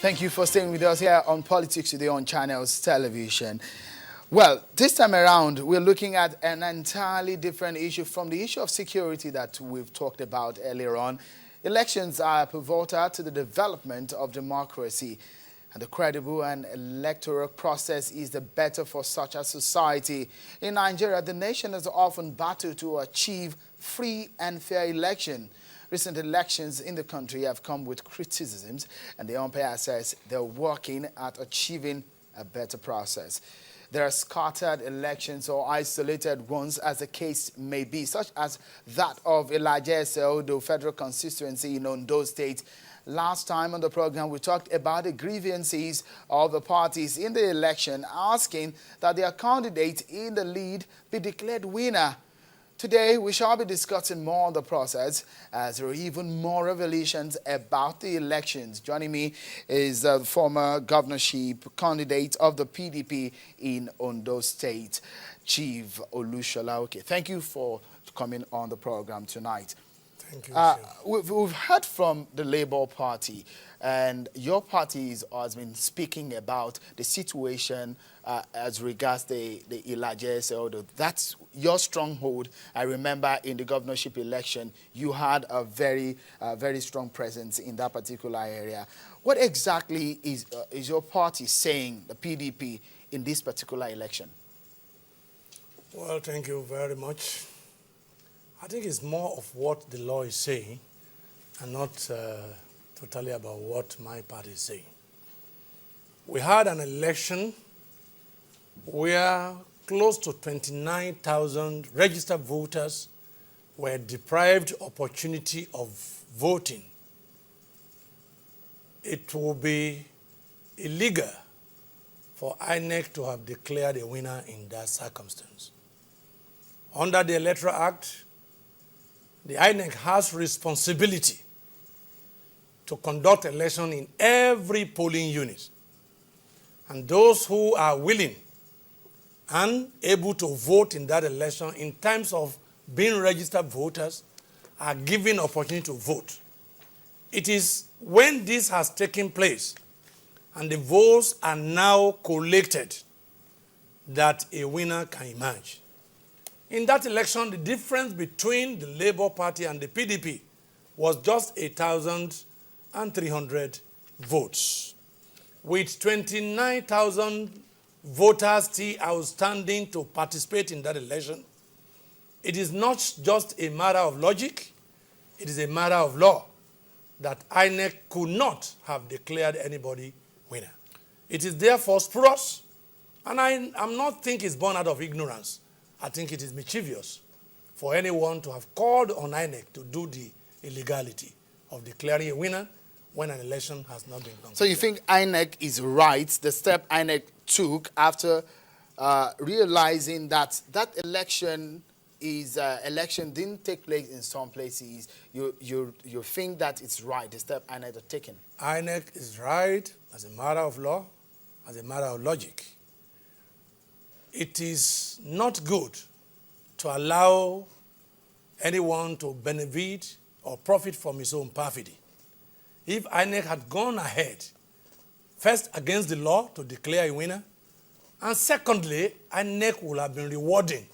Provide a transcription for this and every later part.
Thank you for staying with us here on Politics Today on Channels Television. Well, this time around, we're looking at an entirely different issue from the issue of security that we've talked about earlier on. Elections are pivotal to the development of democracy, and the credible and electoral process is the better for such a society. In Nigeria, the nation has often battled to achieve free and fair election. Recent elections in the country have come with criticisms, and the umpire says they're working at achieving a better process. There are scattered elections or isolated ones, as the case may be, such as that of Ilaje-Ese-Odo federal constituency in Ondo State. Last time on the program, we talked about the grievances of the parties in the election, asking that their candidate in the lead be declared winner. Today, we shall be discussing more on the process, as there are even more revelations about the elections. Joining me is the former governorship candidate of the PDP in Ondo State, Chief Olushola. Okay, thank you for coming on the program tonight. Thank you. We've heard from the Labour Party, and your party has been speaking about the situation as regards the Ilaje-Ese-Odo. That's your stronghold. I remember in the governorship election, you had a very strong presence in that particular area. What exactly is your party saying, the PDP, in this particular election? Well, thank you very much. I think it's more of what the law is saying and not totally about what my party is saying. We had an election where close to 29,000 registered voters were deprived opportunity of voting. It will be illegal for INEC to have declared a winner in that circumstance. Under the Electoral Act, the INEC has responsibility to conduct election in every polling unit. And those who are willing and able to vote in that election in terms of being registered voters are given opportunity to vote. It is when this has taken place and the votes are now collected that a winner can emerge. In that election, the difference between the Labour Party and the PDP was just 1,300 votes. With 29,000 voters still outstanding to participate in that election, it is not just a matter of logic, it is a matter of law that INEC could not have declared anybody winner. It is therefore spurious, and I'm not think it's born out of ignorance. I think it is mischievous for anyone to have called on INEC to do the illegality of declaring a winner when an election has not been concluded. So you think INEC is right, the step INEC took after realizing that that election didn't take place in some places. You think that it's right, the step INEC has taken? INEC is right as a matter of law, as a matter of logic. It is not good to allow anyone to benefit or profit from his own perfidy. If INEC had gone ahead, first against the law to declare a winner, and secondly, INEC will have been rewarding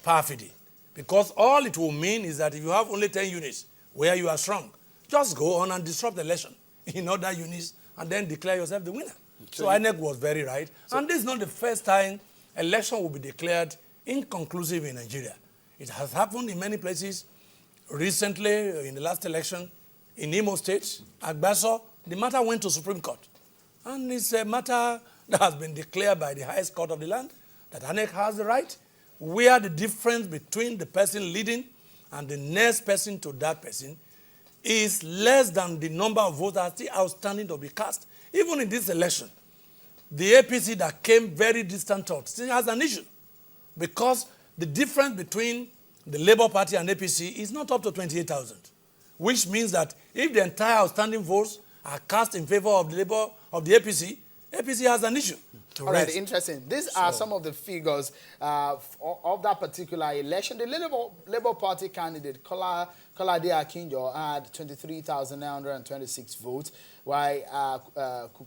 perfidy. Because all it will mean is that if you have only 10 units where you are strong, just go on and disrupt the election in other units and then declare yourself the winner. So INEC was very right. And this is not the first time election will be declared inconclusive in Nigeria. It has happened in many places. Recently, in the last election, in Imo State, Agbaso, the matter went to Supreme Court. And it's a matter that has been declared by the highest court of the land, that INEC has the right, where the difference between the person leading and the next person to that person is less than the number of votes that are still outstanding to be cast. Even in this election, the APC that came very distant third still has an issue, because the difference between the Labour Party and APC is not up to 28,000, which means that if the entire outstanding votes are cast in favor of the APC, APC has an issue. to All right, rest. interesting. These are some of the figures of that particular election. The Labour Party candidate, Kolade Akinjo, had 23,926 votes, while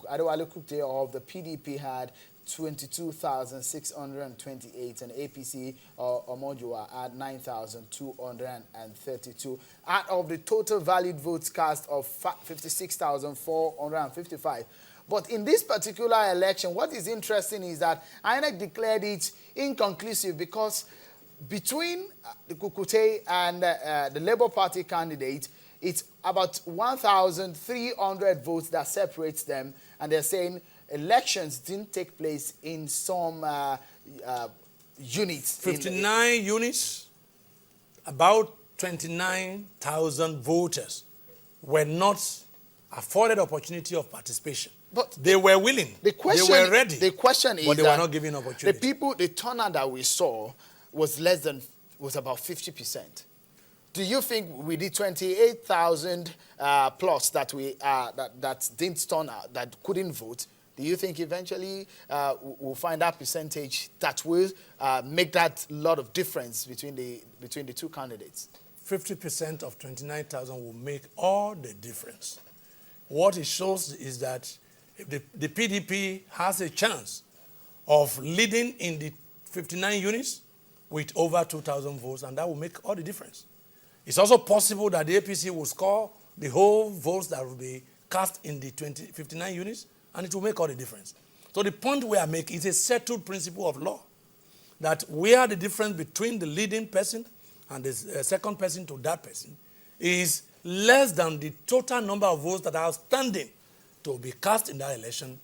Adewale Kukte of the PDP had 22,628, and APC Omojua at 9,232. Out of the total valid votes cast of 56,455. But in this particular election, what is interesting is that INEC declared it inconclusive because between the Kukute and the Labour Party candidate, it's about 1,300 votes that separates them, and they're saying elections didn't take place in some units. 59 units, about 29,000 voters were not afforded opportunity of participation. But they were willing. They were ready. The question is, but they were not given opportunity. The turnout that we saw was about 50%. Do you think we did 28,000 plus that didn't turn out, that couldn't vote? Do you think eventually we'll find that percentage that will make that lot of difference between the two candidates? 50% of 29,000 will make all the difference. What it shows is that if the PDP has a chance of leading in the 59 units with over 2,000 votes, and that will make all the difference. It's also possible that the APC will score the whole votes that will be cast in the 59 units, and it will make all the difference. So the point we are making is a settled principle of law, that where the difference between the leading person and the second person to that person is less than the total number of votes that are outstanding to be cast in that election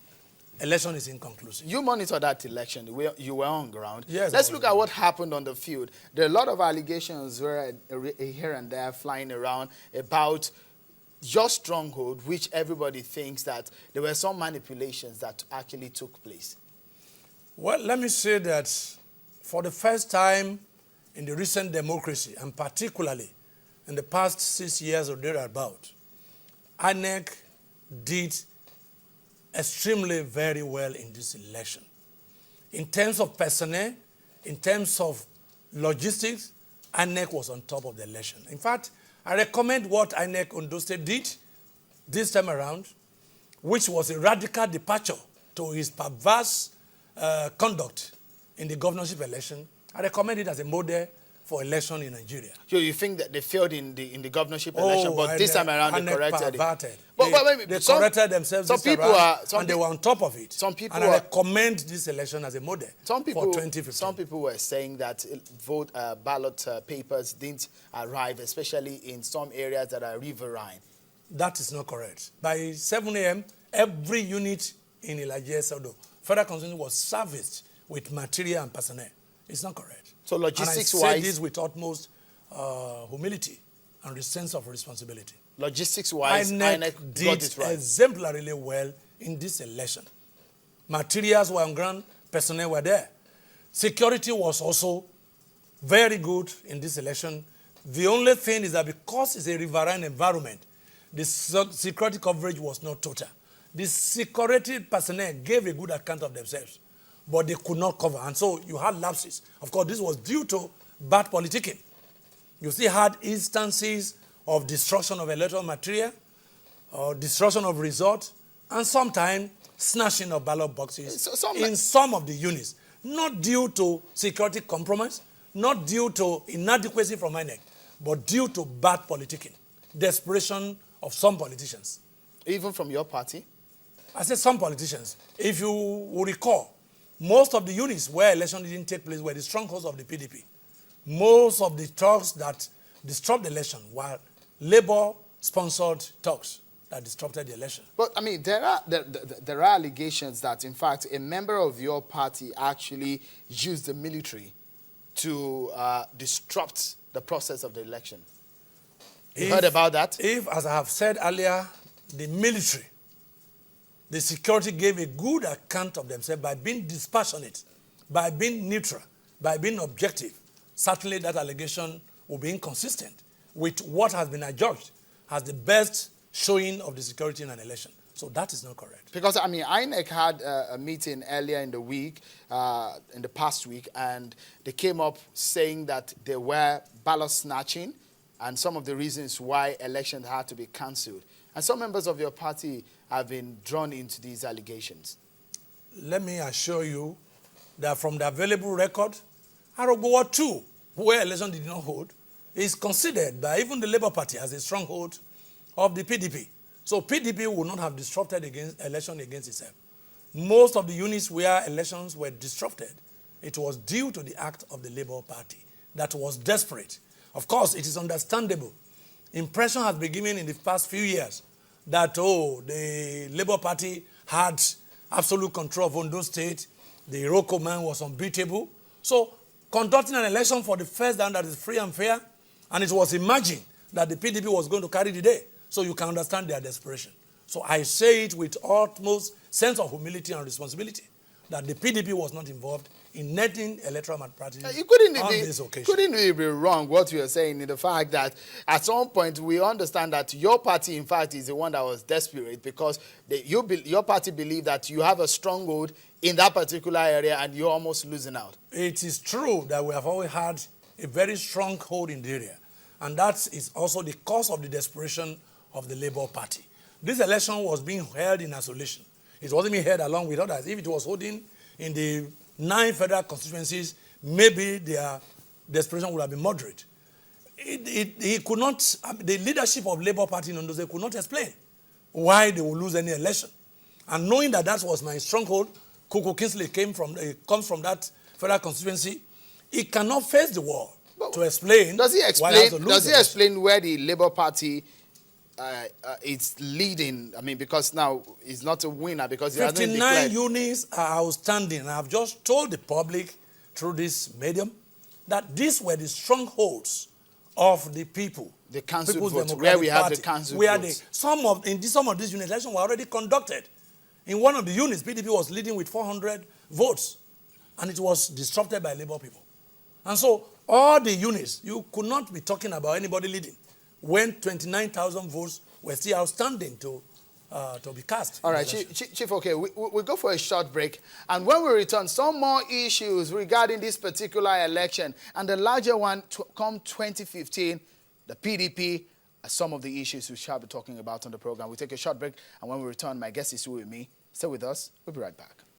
is inconclusive. You monitor that election. You were on ground. Yes. Let's look at what happened on the field. There are a lot of allegations here and there flying around about your stronghold, which everybody thinks that there were some manipulations that actually took place. Well, let me say that for the first time in the recent democracy, and particularly in the past 6 years or thereabout, INEC did extremely very well in this election. In terms of personnel, in terms of logistics, INEC was on top of the election. In fact, I recommend what INEC Ondo State did this time around, which was a radical departure to his perverse conduct in the governorship election. I recommend it as a model for election in Nigeria. So you think that they failed in the governorship election, but this time around they corrected it? They corrected themselves this time around, and they were on top of it. And I recommend this election as a model for 2015. Some people were saying that ballot papers didn't arrive, especially in some areas that are riverine. That is not correct. By 7 a.m., every unit in Ilaje-Ese-Odo, federal constituency, was serviced with material and personnel. It's not correct. So logistics-wise, and I say this with utmost humility and a sense of responsibility. Logistics-wise, INEC did exemplarily well in this election. Materials were on ground, personnel were there. Security was also very good in this election. The only thing is that because it's a riverine environment, the security coverage was not total. The security personnel gave a good account of themselves, but they could not cover. And so you had lapses. Of course, this was due to bad politicking. You still had instances of destruction of electoral material, or destruction of results, and sometimes snatching of ballot boxes in some of the units. Not due to security compromise, not due to inadequacy from INEC, but due to bad politicking, desperation of some politicians. Even from your party? I said some politicians. If you will recall, most of the units where election didn't take place were the strongholds of the PDP. Most of the talks that disrupted the election were Labour-sponsored talks that disrupted the election. But, I mean, there are allegations that, in fact, a member of your party actually used the military to disrupt the process of the election. You heard about that? If, as I have said earlier, the military, the security gave a good account of themselves by being dispassionate, by being neutral, by being objective, certainly that allegation will be inconsistent with what has been adjudged as the best showing of the security in an election. So that is not correct. Because, I mean, INEC had a meeting earlier in the week, in the past week, and they came up saying that there were ballot snatching and some of the reasons why elections had to be cancelled. And some members of your party have been drawn into these allegations. Let me assure you that from the available record, Arogbowa 2, where election did not hold, is considered by even the Labour Party as a stronghold of the PDP. So PDP would not have disrupted election against itself. Most of the units where elections were disrupted, it was due to the act of the Labour Party that was desperate. Of course, it is understandable. Impression has been given in the past few years that, the Labour Party had absolute control of Ondo State, the Iroko man was unbeatable. So conducting an election for the first time that is free and fair, and it was imagined that the PDP was going to carry the day. So you can understand their desperation. So I say it with utmost sense of humility and responsibility that the PDP was not involved in netting electoral malpractice on this occasion. Couldn't it be wrong what you are saying in the fact that at some point we understand that your party, in fact, is the one that was desperate because your party believed that you have a stronghold in that particular area and you're almost losing out? It is true that we have always had a very strong hold in the area. And that is also the cause of the desperation of the Labour Party. This election was being held in isolation. It wasn't being held along with others. If it was holding in the 9 federal constituencies, maybe their desperation would have been moderate. He could not, the leadership of Labour Party in Ondo State could not explain why they would lose any election. And knowing that that was my stronghold, Kuku Kingsley comes from that federal constituency, he cannot face the wall to explain. Does he explain where the Labour Party is leading? I mean, because now he's not a winner because he hasn't declared. 59 units are outstanding. I've just told the public through this medium that these were the strongholds of the people. The council votes, where we have the council votes. Some of these units, elections were already conducted. In one of the units, PDP was leading with 400 votes, and it was disrupted by Labour people. And so all the units, you could not be talking about anybody leading when 29,000 votes were still outstanding to be cast. All right, Chief, okay, we go for a short break. And when we return, some more issues regarding this particular election. And the larger one, come 2015, the PDP, some of the issues we shall be talking about on the program. We take a short break, and when we return, my guest is with me. Stay with us. We'll be right back.